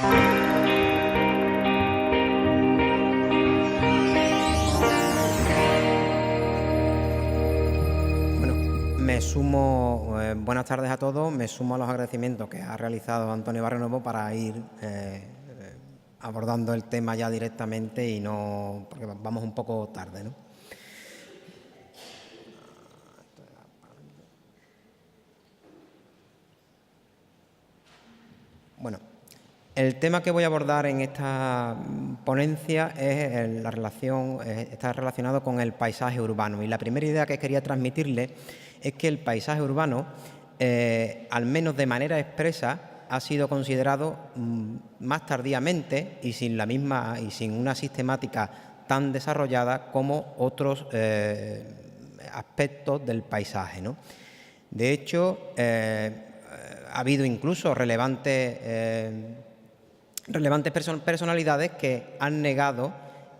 Me sumo, buenas tardes a todos, me sumo a los agradecimientos que ha realizado Antonio Barrionuevo para ir abordando el tema ya directamente y no, porque vamos un poco tarde, ¿no? Bueno, el tema que voy a abordar en esta ponencia es está relacionado con el paisaje urbano. Y la primera idea que quería transmitirle es que el paisaje urbano, al menos de manera expresa, ha sido considerado más tardíamente y sin una sistemática tan desarrollada como otros aspectos del paisaje, ¿no? De hecho, ha habido incluso relevantes personalidades que han negado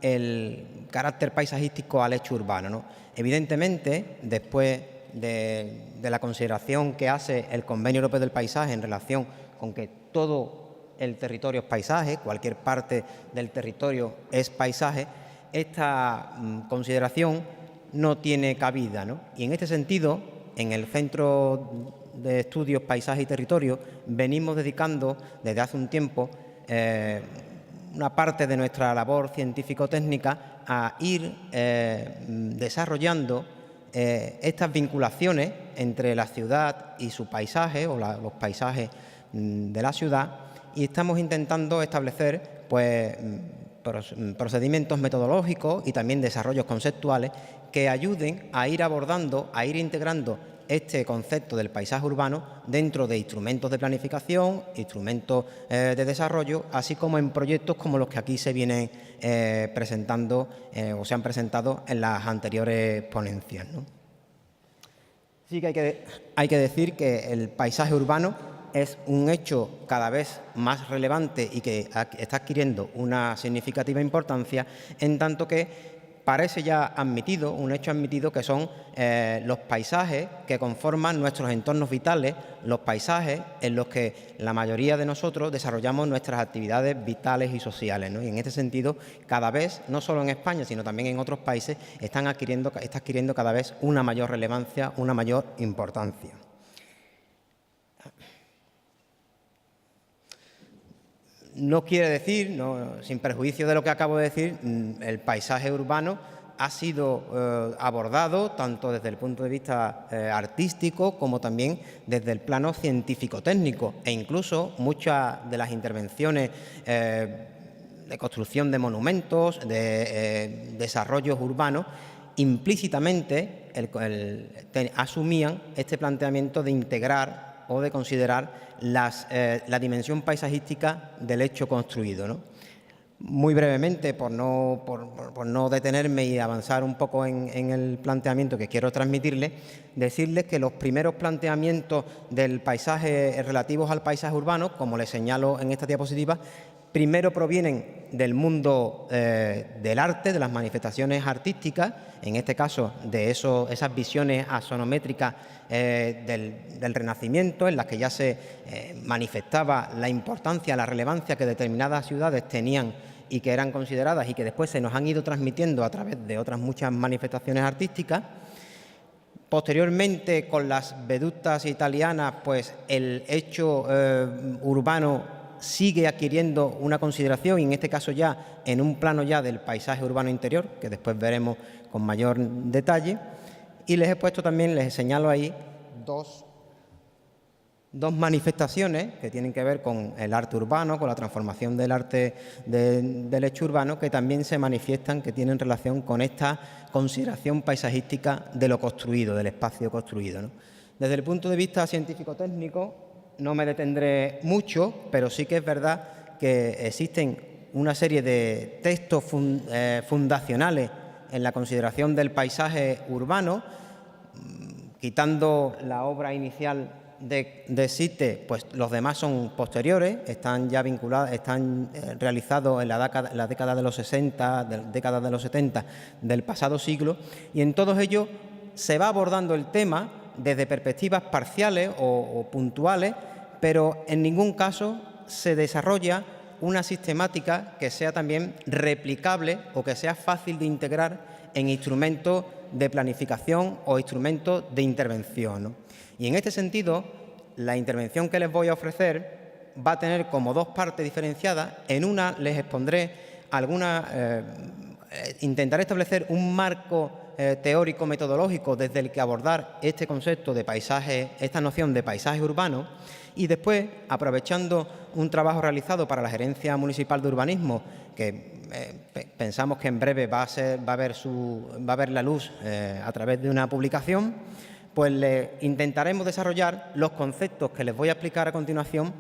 el carácter paisajístico al hecho urbano, ¿no? Evidentemente, después de la consideración que hace el Convenio Europeo del Paisaje en relación con que todo el territorio es paisaje, cualquier parte del territorio es paisaje, esta consideración no tiene cabida, ¿no? Y en este sentido, en el Centro de Estudios Paisaje y Territorio venimos dedicando desde hace un tiempo una parte de nuestra labor científico-técnica a ir desarrollando estas vinculaciones entre la ciudad y su paisaje o los paisajes de la ciudad, y estamos intentando establecer pues, procedimientos metodológicos y también desarrollos conceptuales que ayuden a ir abordando, a ir integrando este concepto del paisaje urbano dentro de instrumentos de planificación, instrumentos de desarrollo, así como en proyectos como los que aquí se vienen presentando o se han presentado en las anteriores ponencias, ¿no? Sí que hay que decir que el paisaje urbano es un hecho cada vez más relevante y que está adquiriendo una significativa importancia, en tanto que parece ya admitido, un hecho admitido, que son los paisajes que conforman nuestros entornos vitales, los paisajes en los que la mayoría de nosotros desarrollamos nuestras actividades vitales y sociales, ¿no? Y en este sentido, cada vez, no solo en España, sino también en otros países, está adquiriendo cada vez una mayor relevancia, una mayor importancia. No quiere decir, sin perjuicio de lo que acabo de decir, el paisaje urbano ha sido abordado tanto desde el punto de vista artístico como también desde el plano científico-técnico, e incluso muchas de las intervenciones de construcción de monumentos, de desarrollos urbanos, implícitamente asumían este planteamiento de integrar o de considerar la dimensión paisajística del hecho construido, ¿no? Muy brevemente, por no detenerme y avanzar un poco en el planteamiento que quiero transmitirles, decirles que los primeros planteamientos del paisaje relativos al paisaje urbano, como les señalo en esta diapositiva, primero provienen del mundo del arte, de las manifestaciones artísticas, en este caso de esas visiones axonométricas del Renacimiento, en las que ya se manifestaba la importancia, la relevancia que determinadas ciudades tenían y que eran consideradas y que después se nos han ido transmitiendo a través de otras muchas manifestaciones artísticas. Posteriormente, con las vedutas italianas, pues el hecho urbano sigue adquiriendo una consideración, y en este caso ya en un plano ya del paisaje urbano interior, que después veremos con mayor detalle. Y les he puesto también, les señalo ahí dos manifestaciones que tienen que ver con el arte urbano, con la transformación del arte del hecho urbano, que también se manifiestan, que tienen relación con esta consideración paisajística de lo construido, del espacio construido, ¿no? Desde el punto de vista científico-técnico, no me detendré mucho, pero sí que es verdad que existen una serie de textos fundacionales en la consideración del paisaje urbano. Quitando la obra inicial de Sitte, pues los demás son posteriores, están ya vinculados, están realizados en la década de los 60, década de los 70 del pasado siglo, y en todos ellos se va abordando el tema desde perspectivas parciales o puntuales, pero en ningún caso se desarrolla una sistemática que sea también replicable o que sea fácil de integrar en instrumentos de planificación o instrumentos de intervención, ¿no? Y en este sentido, la intervención que les voy a ofrecer va a tener como dos partes diferenciadas. En una les expondré intentaré establecer un marco teórico metodológico desde el que abordar este concepto de paisaje, esta noción de paisaje urbano, y después, aprovechando un trabajo realizado para la Gerencia Municipal de Urbanismo, que pensamos que en breve va a ver la luz a través de una publicación, pues intentaremos desarrollar los conceptos que les voy a explicar a continuación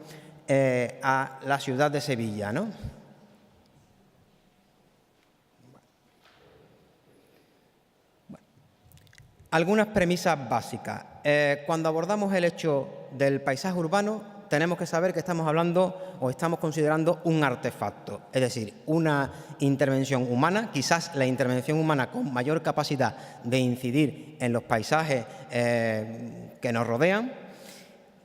a la ciudad de Sevilla, ¿no? Algunas premisas básicas. Cuando abordamos el hecho del paisaje urbano, tenemos que saber que estamos hablando o estamos considerando un artefacto, es decir, una intervención humana, quizás la intervención humana con mayor capacidad de incidir en los paisajes que nos rodean,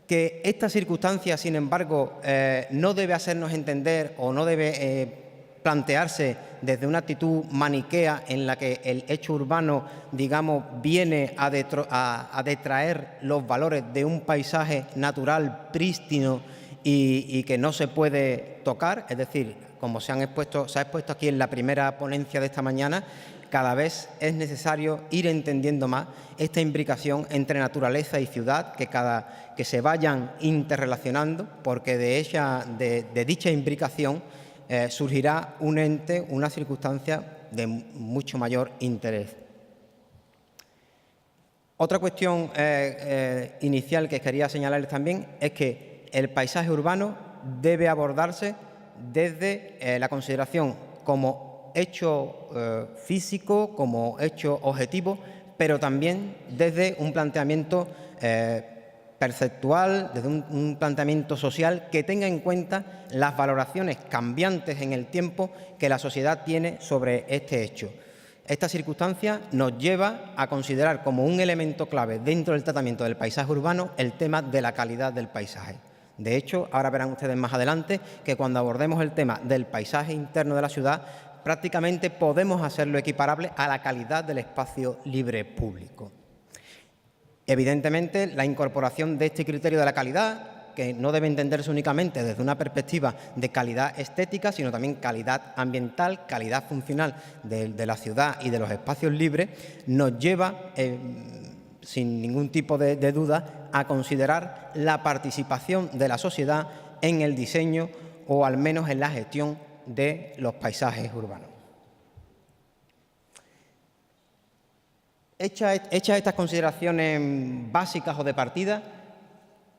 que esta circunstancia, sin embargo, no debe hacernos entender o no debe plantearse desde una actitud maniquea en la que el hecho urbano, digamos, viene a detraer los valores de un paisaje natural prístino y que no se puede tocar. Es decir, como se ha expuesto aquí en la primera ponencia de esta mañana, cada vez es necesario ir entendiendo más esta imbricación entre naturaleza y ciudad, que se vayan interrelacionando, porque de dicha imbricación surgirá un ente, una circunstancia de mucho mayor interés. Otra cuestión inicial que quería señalarles también es que el paisaje urbano debe abordarse desde la consideración como hecho físico, como hecho objetivo, pero también desde un planteamiento perceptual, desde un planteamiento social que tenga en cuenta las valoraciones cambiantes en el tiempo que la sociedad tiene sobre este hecho. Esta circunstancia nos lleva a considerar como un elemento clave dentro del tratamiento del paisaje urbano el tema de la calidad del paisaje. De hecho, ahora verán ustedes más adelante que cuando abordemos el tema del paisaje interno de la ciudad, prácticamente podemos hacerlo equiparable a la calidad del espacio libre público. Evidentemente, la incorporación de este criterio de la calidad, que no debe entenderse únicamente desde una perspectiva de calidad estética, sino también calidad ambiental, calidad funcional de la ciudad y de los espacios libres, nos lleva, sin ningún tipo de duda, a considerar la participación de la sociedad en el diseño o al menos en la gestión de los paisajes urbanos. Hechas estas consideraciones básicas o de partida,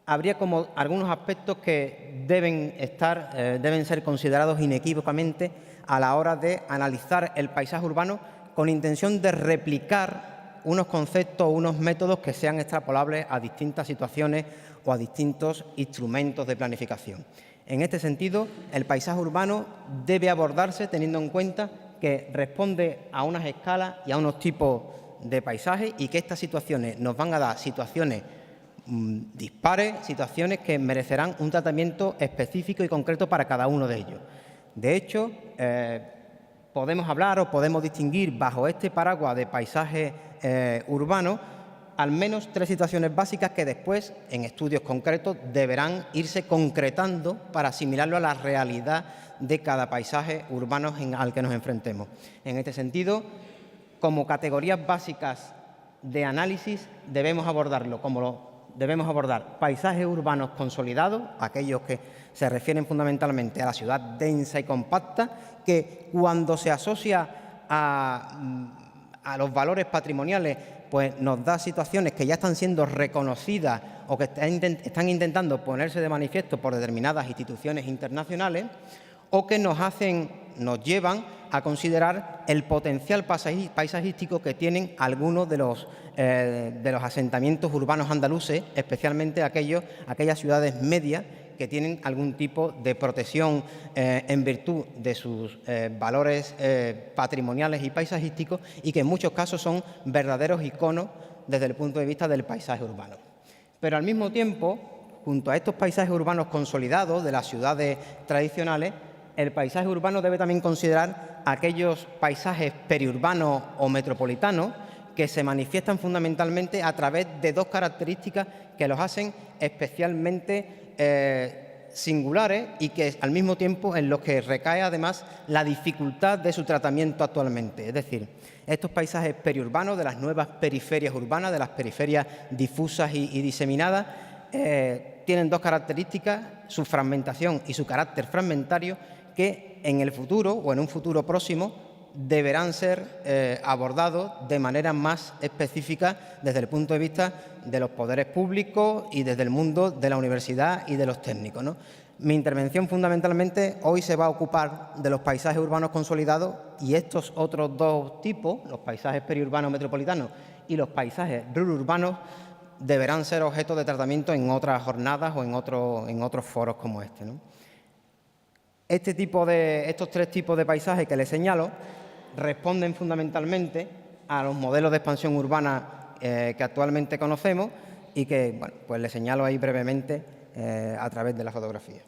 habría como algunos aspectos que deben ser considerados inequívocamente a la hora de analizar el paisaje urbano con intención de replicar unos conceptos o unos métodos que sean extrapolables a distintas situaciones o a distintos instrumentos de planificación. En este sentido, el paisaje urbano debe abordarse teniendo en cuenta que responde a unas escalas y a unos tipos de paisajes y que estas situaciones nos van a dar situaciones dispares, situaciones que merecerán un tratamiento específico y concreto para cada uno de ellos. De hecho, podemos hablar o podemos distinguir bajo este paraguas de paisaje urbano al menos tres situaciones básicas que después, en estudios concretos, deberán irse concretando para asimilarlo a la realidad de cada paisaje urbano al que nos enfrentemos. En este sentido, como categorías básicas de análisis, debemos abordar paisajes urbanos consolidados, aquellos que se refieren fundamentalmente a la ciudad densa y compacta, que cuando se asocia a los valores patrimoniales, pues nos da situaciones que ya están siendo reconocidas o que están intentando ponerse de manifiesto por determinadas instituciones internacionales, o que nos llevan a considerar el potencial paisajístico que tienen algunos de los asentamientos urbanos andaluces, especialmente aquellas ciudades medias que tienen algún tipo de protección en virtud de sus valores patrimoniales y paisajísticos y que en muchos casos son verdaderos iconos desde el punto de vista del paisaje urbano. Pero al mismo tiempo, junto a estos paisajes urbanos consolidados de las ciudades tradicionales, el paisaje urbano debe también considerar aquellos paisajes periurbanos o metropolitanos que se manifiestan fundamentalmente a través de dos características que los hacen especialmente singulares y que al mismo tiempo en los que recae además la dificultad de su tratamiento actualmente. Es decir, estos paisajes periurbanos de las nuevas periferias urbanas, de las periferias difusas y diseminadas, tienen dos características, su fragmentación y su carácter fragmentario, que en el futuro o en un futuro próximo deberán ser abordados de manera más específica desde el punto de vista de los poderes públicos y desde el mundo de la universidad y de los técnicos, ¿no? Mi intervención fundamentalmente hoy se va a ocupar de los paisajes urbanos consolidados y estos otros dos tipos, los paisajes periurbanos metropolitanos y los paisajes rururbanos, deberán ser objeto de tratamiento en otras jornadas o en otros foros como este, ¿no? Estos tres tipos de paisajes que les señalo responden fundamentalmente a los modelos de expansión urbana que actualmente conocemos y que, bueno, pues les señalo ahí brevemente a través de la fotografía.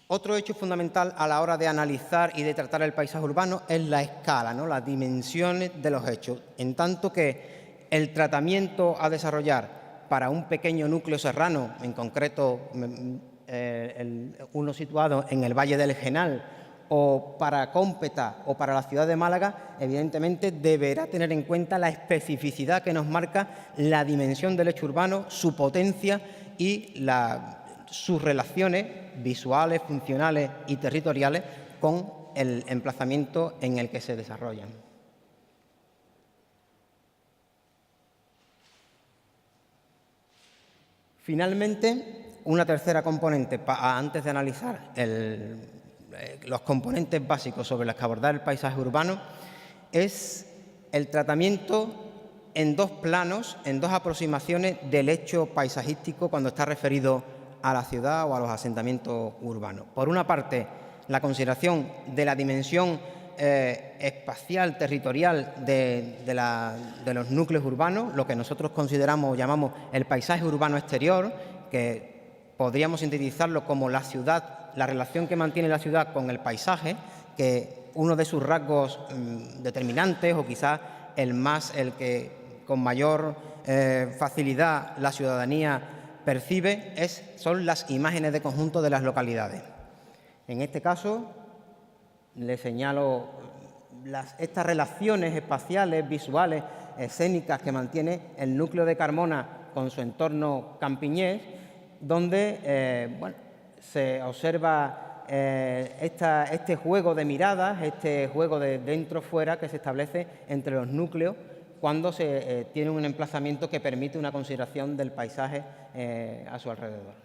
Otro hecho fundamental a la hora de analizar y de tratar el paisaje urbano es la escala, ¿no? Las dimensiones de los hechos, en tanto que el tratamiento a desarrollar para un pequeño núcleo serrano, en concreto uno situado en el Valle del Genal, o para Cómpeta o para la ciudad de Málaga, evidentemente deberá tener en cuenta la especificidad que nos marca la dimensión del hecho urbano, su potencia y sus relaciones visuales, funcionales y territoriales con el emplazamiento en el que se desarrollan. Finalmente, una tercera componente, antes de analizar los componentes básicos sobre los que abordar el paisaje urbano, es el tratamiento en dos planos, en dos aproximaciones del hecho paisajístico cuando está referido a la ciudad o a los asentamientos urbanos. Por una parte, la consideración de la dimensión espacial, territorial de los núcleos urbanos, lo que nosotros consideramos o llamamos el paisaje urbano exterior, que podríamos sintetizarlo como la ciudad, la relación que mantiene la ciudad con el paisaje, que uno de sus rasgos determinantes o quizás el que con mayor facilidad la ciudadanía percibe son las imágenes de conjunto de las localidades. En este caso, le señalo estas relaciones espaciales, visuales, escénicas que mantiene el núcleo de Carmona con su entorno campiñés, donde se observa este juego de miradas, este juego de dentro-fuera que se establece entre los núcleos cuando se tiene un emplazamiento que permite una consideración del paisaje a su alrededor.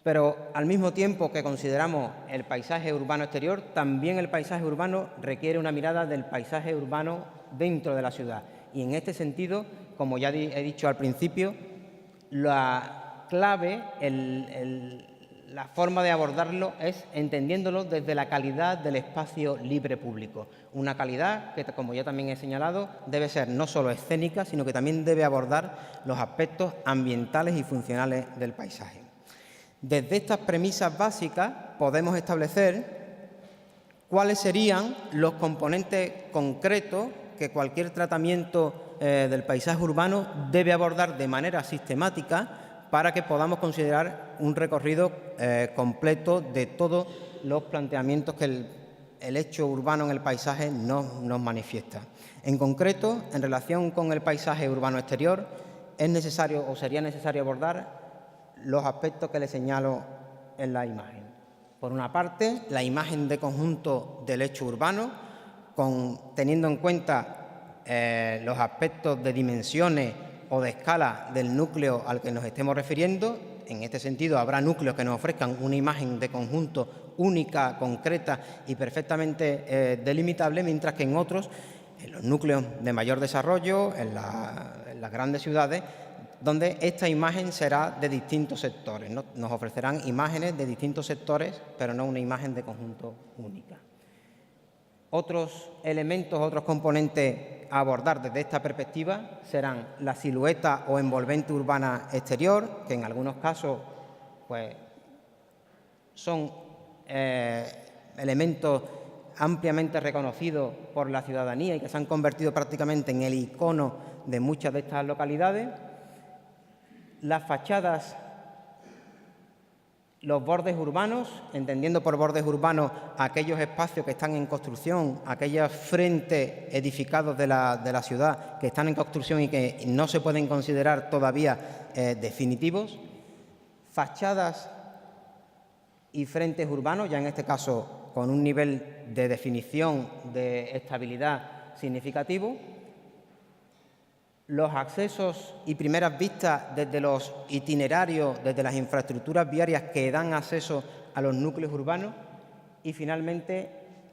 Pero al mismo tiempo que consideramos el paisaje urbano exterior, también el paisaje urbano requiere una mirada del paisaje urbano dentro de la ciudad. Y en este sentido, como ya he dicho al principio, la clave, la forma de abordarlo es entendiéndolo desde la calidad del espacio libre público. Una calidad que, como ya también he señalado, debe ser no solo escénica, sino que también debe abordar los aspectos ambientales y funcionales del paisaje. Desde estas premisas básicas podemos establecer cuáles serían los componentes concretos que cualquier tratamiento del paisaje urbano debe abordar de manera sistemática para que podamos considerar un recorrido completo de todos los planteamientos que el hecho urbano en el paisaje nos manifiesta. En concreto, en relación con el paisaje urbano exterior, es necesario o sería necesario abordar los aspectos que le señalo en la imagen. Por una parte, la imagen de conjunto del hecho urbano, teniendo en cuenta los aspectos de dimensiones o de escala del núcleo al que nos estemos refiriendo. En este sentido, habrá núcleos que nos ofrezcan una imagen de conjunto única, concreta y perfectamente delimitable, mientras que en otros, en los núcleos de mayor desarrollo, en las grandes ciudades, donde esta imagen será de distintos sectores, ¿no? Nos ofrecerán imágenes de distintos sectores, pero no una imagen de conjunto única. Otros elementos, otros componentes a abordar desde esta perspectiva serán la silueta o envolvente urbana exterior, que en algunos casos pues, son elementos ampliamente reconocidos por la ciudadanía y que se han convertido prácticamente en el icono de muchas de estas localidades. Las fachadas, los bordes urbanos, entendiendo por bordes urbanos aquellos espacios que están en construcción, aquellos frentes edificados de la ciudad que están en construcción y que no se pueden considerar todavía definitivos. Fachadas y frentes urbanos, ya en este caso con un nivel de definición, de estabilidad significativo. Los accesos y primeras vistas desde los itinerarios, desde las infraestructuras viarias que dan acceso a los núcleos urbanos. Y finalmente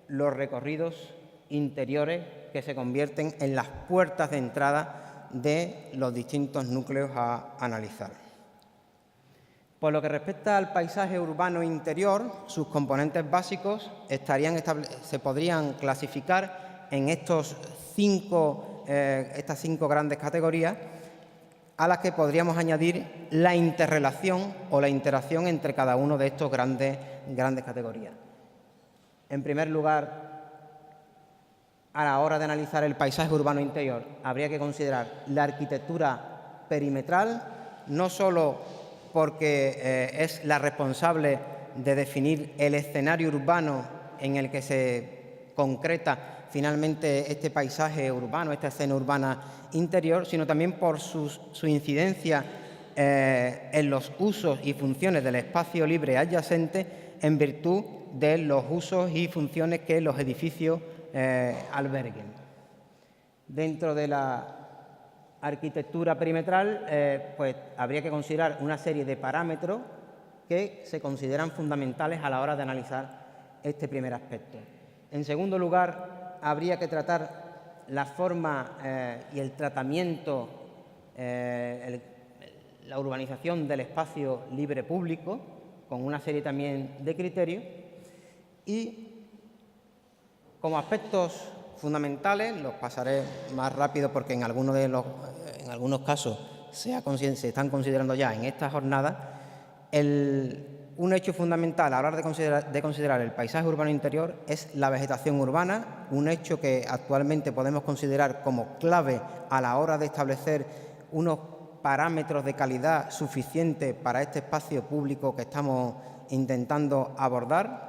los recorridos interiores que se convierten en las puertas de entrada de los distintos núcleos a analizar. Por lo que respecta al paisaje urbano interior, sus componentes básicos se podrían clasificar en estas cinco grandes categorías, a las que podríamos añadir la interrelación o la interacción entre cada uno de estos grandes categorías. En primer lugar, a la hora de analizar el paisaje urbano interior, habría que considerar la arquitectura perimetral, no solo porque es la responsable de definir el escenario urbano en el que se concreta finalmente este paisaje urbano, esta escena urbana interior, sino también por su incidencia en los usos y funciones del espacio libre adyacente en virtud de los usos y funciones que los edificios alberguen. Dentro de la arquitectura perimetral, pues habría que considerar una serie de parámetros que se consideran fundamentales a la hora de analizar este primer aspecto. En segundo lugar, habría que tratar la forma y el tratamiento, la urbanización del espacio libre público, con una serie también de criterios. Y como aspectos fundamentales, los pasaré más rápido porque en algunos casos se están considerando ya en esta jornada. Un hecho fundamental a la hora de considerar el paisaje urbano interior es la vegetación urbana, un hecho que actualmente podemos considerar como clave a la hora de establecer unos parámetros de calidad suficientes para este espacio público que estamos intentando abordar.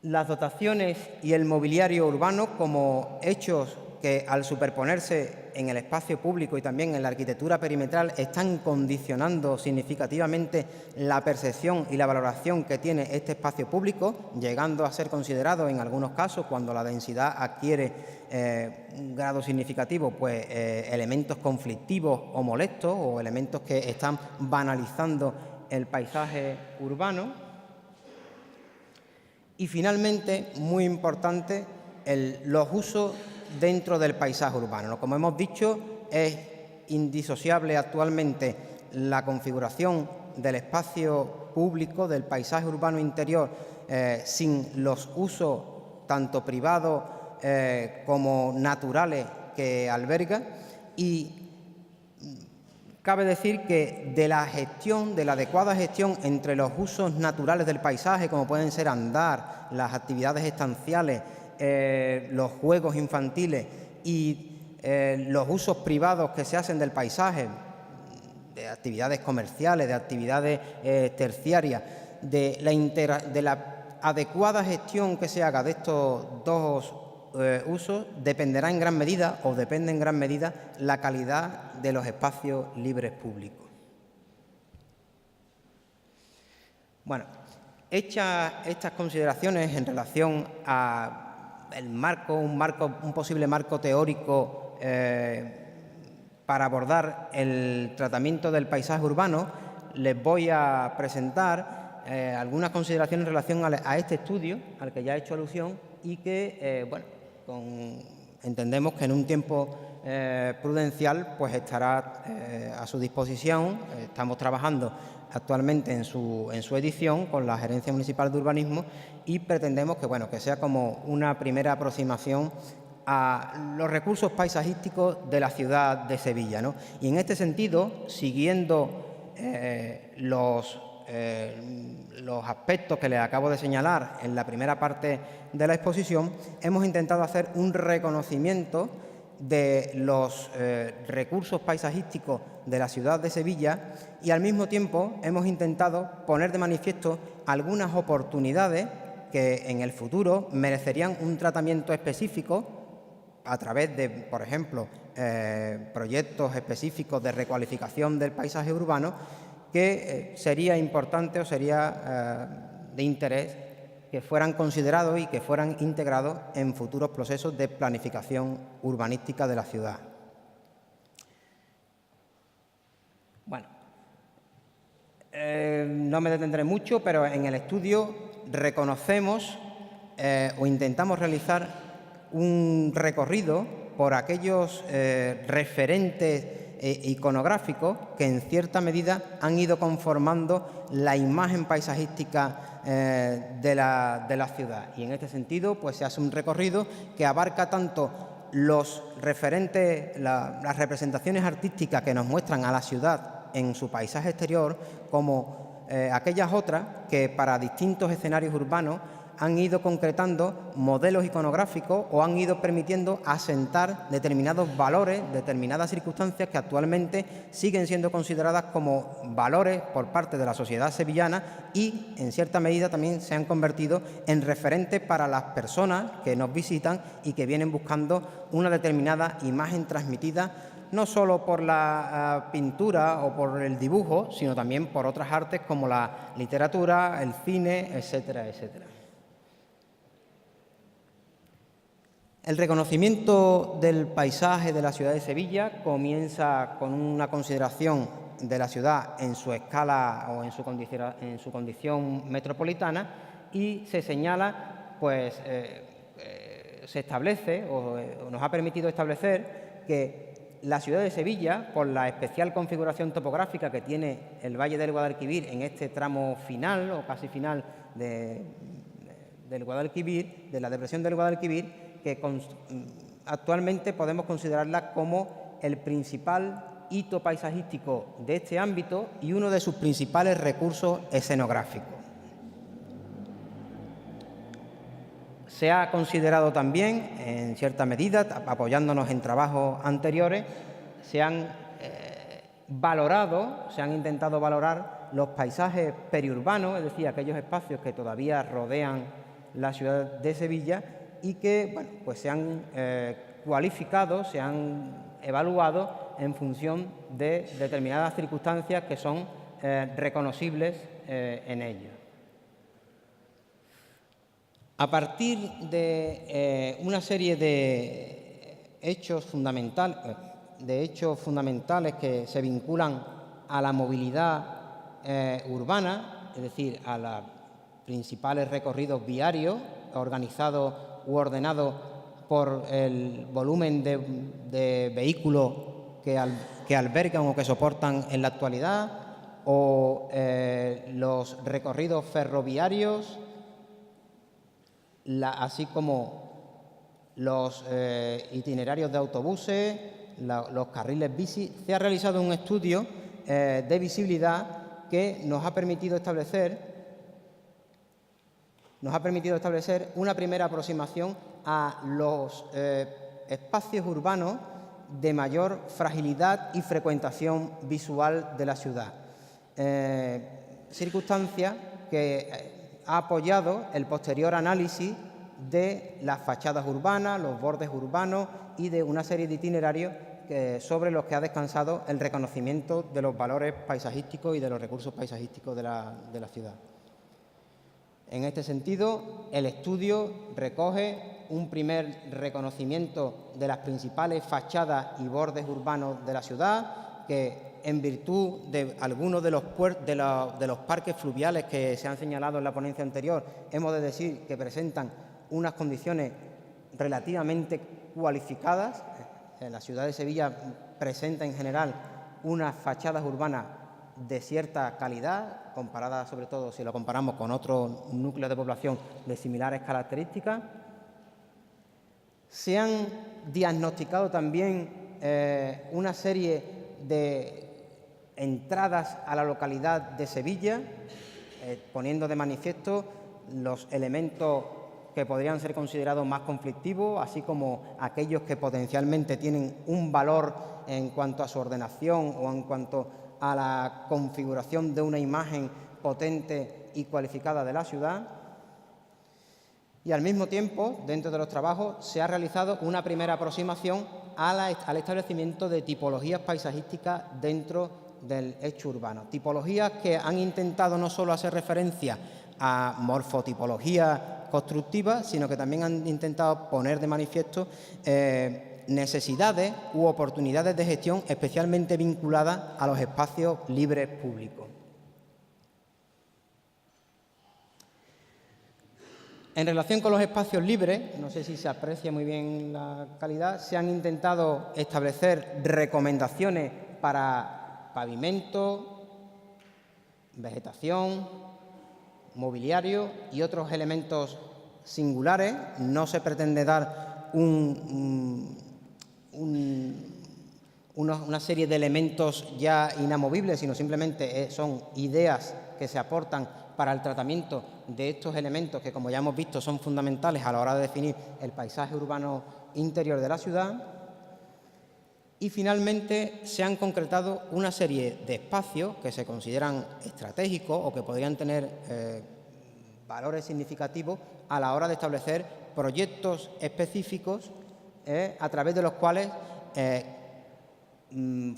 Las dotaciones y el mobiliario urbano como hechos que, al superponerse en el espacio público y también en la arquitectura perimetral, están condicionando significativamente la percepción y la valoración que tiene este espacio público, llegando a ser considerado en algunos casos, cuando la densidad adquiere un grado significativo, pues elementos conflictivos o molestos, o elementos que están banalizando el paisaje urbano. Y finalmente, muy importante, los usos dentro del paisaje urbano. Como hemos dicho, es indisociable actualmente la configuración del espacio público, del paisaje urbano interior, sin los usos tanto privados como naturales que alberga. Y cabe decir que de la adecuada gestión entre los usos naturales del paisaje, como pueden ser andar, las actividades estanciales, los juegos infantiles y los usos privados que se hacen del paisaje, de actividades comerciales, de actividades terciarias, de la adecuada gestión que se haga de estos dos usos, dependerá en gran medida, o depende en gran medida, la calidad de los espacios libres públicos. Bueno, hechas estas consideraciones en relación a un posible marco teórico para abordar el tratamiento del paisaje urbano, les voy a presentar algunas consideraciones en relación a este estudio al que ya he hecho alusión y que, entendemos que en un tiempo prudencial pues estará a su disposición. Estamos trabajando actualmente en su edición con la Gerencia Municipal de Urbanismo y pretendemos que sea como una primera aproximación a los recursos paisajísticos de la ciudad de Sevilla, ¿no? Y en este sentido, siguiendo los aspectos que les acabo de señalar en la primera parte de la exposición, hemos intentado hacer un reconocimiento de los recursos paisajísticos de la ciudad de Sevilla y, al mismo tiempo, hemos intentado poner de manifiesto algunas oportunidades que en el futuro merecerían un tratamiento específico a través de, por ejemplo, proyectos específicos de recualificación del paisaje urbano, que sería importante o sería de interés que fueran considerados y que fueran integrados en futuros procesos de planificación urbanística de la ciudad. Bueno, no me detendré mucho, pero en el estudio reconocemos o intentamos realizar un recorrido por aquellos referentes iconográficos que en cierta medida han ido conformando la imagen paisajística de la ciudad. Y en este sentido, pues se hace un recorrido que abarca tanto los referentes, las representaciones artísticas que nos muestran a la ciudad en su paisaje exterior, como aquellas otras que para distintos escenarios urbanos han ido concretando modelos iconográficos o han ido permitiendo asentar determinados valores, determinadas circunstancias que actualmente siguen siendo consideradas como valores por parte de la sociedad sevillana y, en cierta medida, también se han convertido en referentes para las personas que nos visitan y que vienen buscando una determinada imagen transmitida, no solo por la pintura o por el dibujo, sino también por otras artes como la literatura, el cine, etcétera, etcétera. El reconocimiento del paisaje de la ciudad de Sevilla comienza con una consideración de la ciudad en su escala o en su condición metropolitana y se señala, pues se establece o nos ha permitido establecer que la ciudad de Sevilla, por la especial configuración topográfica que tiene el Valle del Guadalquivir en este tramo final o casi final del Guadalquivir, de la depresión del Guadalquivir, que actualmente podemos considerarla como el principal hito paisajístico de este ámbito y uno de sus principales recursos escenográficos. Se ha considerado también, en cierta medida, apoyándonos en trabajos anteriores, se han intentado valorar los paisajes periurbanos, es decir, aquellos espacios que todavía rodean la ciudad de Sevilla y que, bueno, pues se han cualificado, se han evaluado en función de determinadas circunstancias que son reconocibles en ellos. A partir de una serie de hechos fundamentales que se vinculan a la movilidad urbana, es decir, a los principales recorridos viarios organizados u ordenados por el volumen de vehículos que albergan o que soportan en la actualidad, o los recorridos ferroviarios, así como los itinerarios de autobuses, los carriles bici. Se ha realizado un estudio de visibilidad que nos ha permitido establecer una primera aproximación a los espacios urbanos de mayor fragilidad y frecuentación visual de la ciudad. Circunstancia que ha apoyado el posterior análisis de las fachadas urbanas, los bordes urbanos y de una serie de itinerarios sobre los que ha descansado el reconocimiento de los valores paisajísticos y de los recursos paisajísticos de la ciudad. En este sentido, el estudio recoge un primer reconocimiento de las principales fachadas y bordes urbanos de la ciudad, que en virtud de algunos de los parques fluviales que se han señalado en la ponencia anterior, hemos de decir que presentan unas condiciones relativamente cualificadas. La ciudad de Sevilla presenta en general unas fachadas urbanas de cierta calidad, comparada sobre todo si lo comparamos con otros núcleos de población de similares características. Se han diagnosticado también una serie de entradas a la localidad de Sevilla, poniendo de manifiesto los elementos que podrían ser considerados más conflictivos, así como aquellos que potencialmente tienen un valor en cuanto a su ordenación o en cuanto a la configuración de una imagen potente y cualificada de la ciudad. Y al mismo tiempo, dentro de los trabajos, se ha realizado una primera aproximación al establecimiento de tipologías paisajísticas dentro del hecho urbano. Tipologías que han intentado no solo hacer referencia a morfotipología constructiva, sino que también han intentado poner de manifiesto necesidades u oportunidades de gestión especialmente vinculadas a los espacios libres públicos. En relación con los espacios libres, no sé si se aprecia muy bien la calidad, se han intentado establecer recomendaciones para pavimento, vegetación, mobiliario y otros elementos singulares. No se pretende dar una serie de elementos ya inamovibles, sino simplemente son ideas que se aportan para el tratamiento de estos elementos que, como ya hemos visto, son fundamentales a la hora de definir el paisaje urbano interior de la ciudad. Y finalmente se han concretado una serie de espacios que se consideran estratégicos o que podrían tener valores significativos a la hora de establecer proyectos específicos a través de los cuales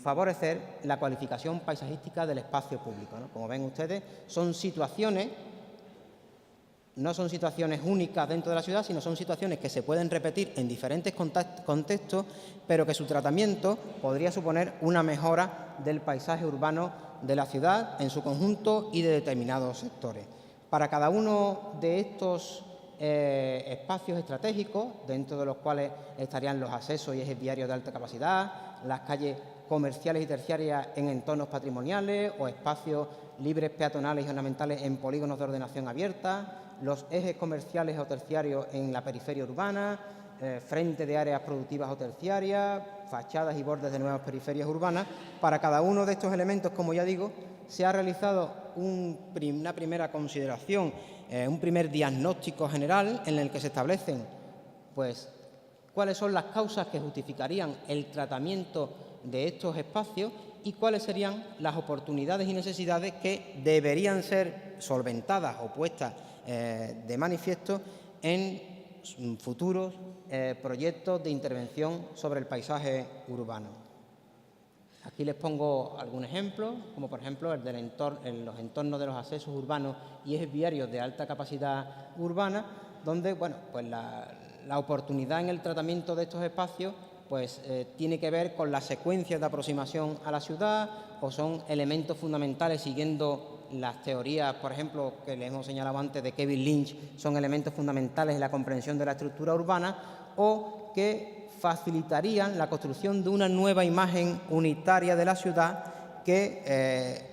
favorecer la cualificación paisajística del espacio público, ¿no? Como ven ustedes, son situaciones, no son situaciones únicas dentro de la ciudad, sino son situaciones que se pueden repetir en diferentes contextos, pero que su tratamiento podría suponer una mejora del paisaje urbano de la ciudad en su conjunto y de determinados sectores. Para cada uno de estos espacios estratégicos, dentro de los cuales estarían los accesos y ejes viarios de alta capacidad, las calles comerciales y terciarias en entornos patrimoniales o espacios libres peatonales y ornamentales en polígonos de ordenación abierta, los ejes comerciales o terciarios en la periferia urbana, frente de áreas productivas o terciarias, fachadas y bordes de nuevas periferias urbanas. Para cada uno de estos elementos, como ya digo, se ha realizado una primera consideración, un primer diagnóstico general en el que se establecen pues, cuáles son las causas que justificarían el tratamiento de estos espacios y cuáles serían las oportunidades y necesidades que deberían ser solventadas o puestas de manifiesto en futuros proyectos de intervención sobre el paisaje urbano. Aquí les pongo algún ejemplo, como por ejemplo el de los entornos de los accesos urbanos y ejes viarios de alta capacidad urbana, donde bueno, pues la oportunidad en el tratamiento de estos espacios pues, tiene que ver con las secuencias de aproximación a la ciudad o son elementos fundamentales siguiendo las teorías, por ejemplo, que les hemos señalado antes de Kevin Lynch, son elementos fundamentales en la comprensión de la estructura urbana o que facilitarían la construcción de una nueva imagen unitaria de la ciudad que,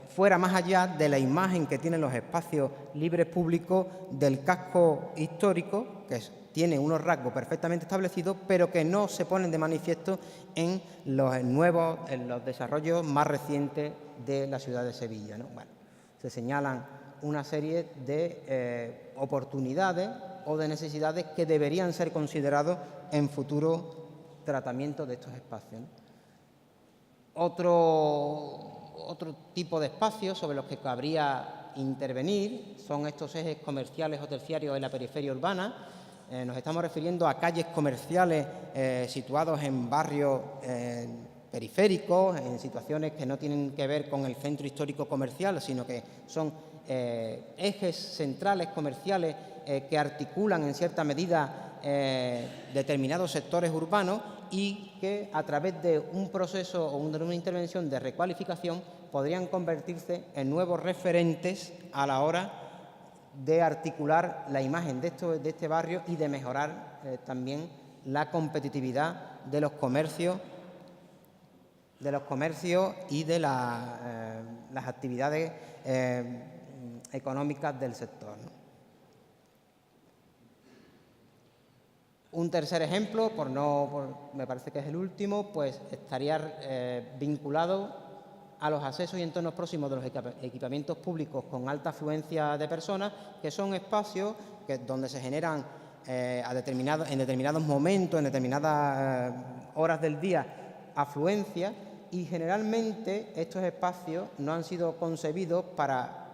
fuera más allá de la imagen que tienen los espacios libres públicos del casco histórico, que tiene unos rasgos perfectamente establecidos, pero que no se ponen de manifiesto en los desarrollos más recientes de la ciudad de Sevilla, ¿no? Bueno, se señalan una serie de oportunidades o de necesidades que deberían ser considerados en futuro tratamiento de estos espacios, ¿no? Otro tipo de espacios sobre los que cabría intervenir son estos ejes comerciales o terciarios en la periferia urbana. Nos estamos refiriendo a calles comerciales situados en barrios periféricos, en situaciones que no tienen que ver con el centro histórico comercial, sino que son ejes centrales comerciales que articulan en cierta medida determinados sectores urbanos y que a través de un proceso o de una intervención de recualificación podrían convertirse en nuevos referentes a la hora de articular la imagen de este barrio y de mejorar también la competitividad de los comercios y de las actividades económicas del sector, ¿no? Un tercer ejemplo, me parece que es el último, pues estaría vinculado a los accesos y entornos próximos de los equipamientos públicos con alta afluencia de personas, que son espacios donde se generan en determinados momentos, en determinadas horas del día, afluencia, y generalmente estos espacios no han sido concebidos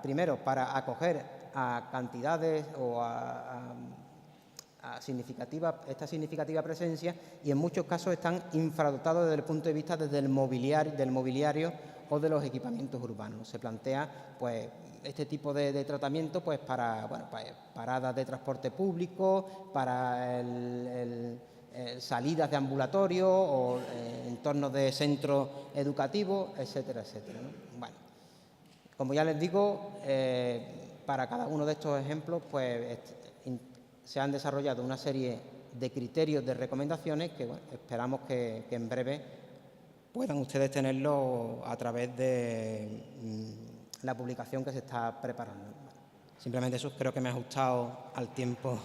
primero, para acoger a cantidades o a esta significativa presencia, y en muchos casos están infradotados desde el punto de vista del mobiliario o de los equipamientos urbanos. Se plantea pues este tipo de tratamiento pues para paradas de transporte público, para salidas de ambulatorio o entornos de centros educativos, etcétera, etcétera, ¿no? Bueno, como ya les digo, para cada uno de estos ejemplos pues se han desarrollado una serie de criterios, de recomendaciones que esperamos que en breve puedan ustedes tenerlo a través de la publicación que se está preparando. Simplemente eso, creo que me he ajustado al tiempo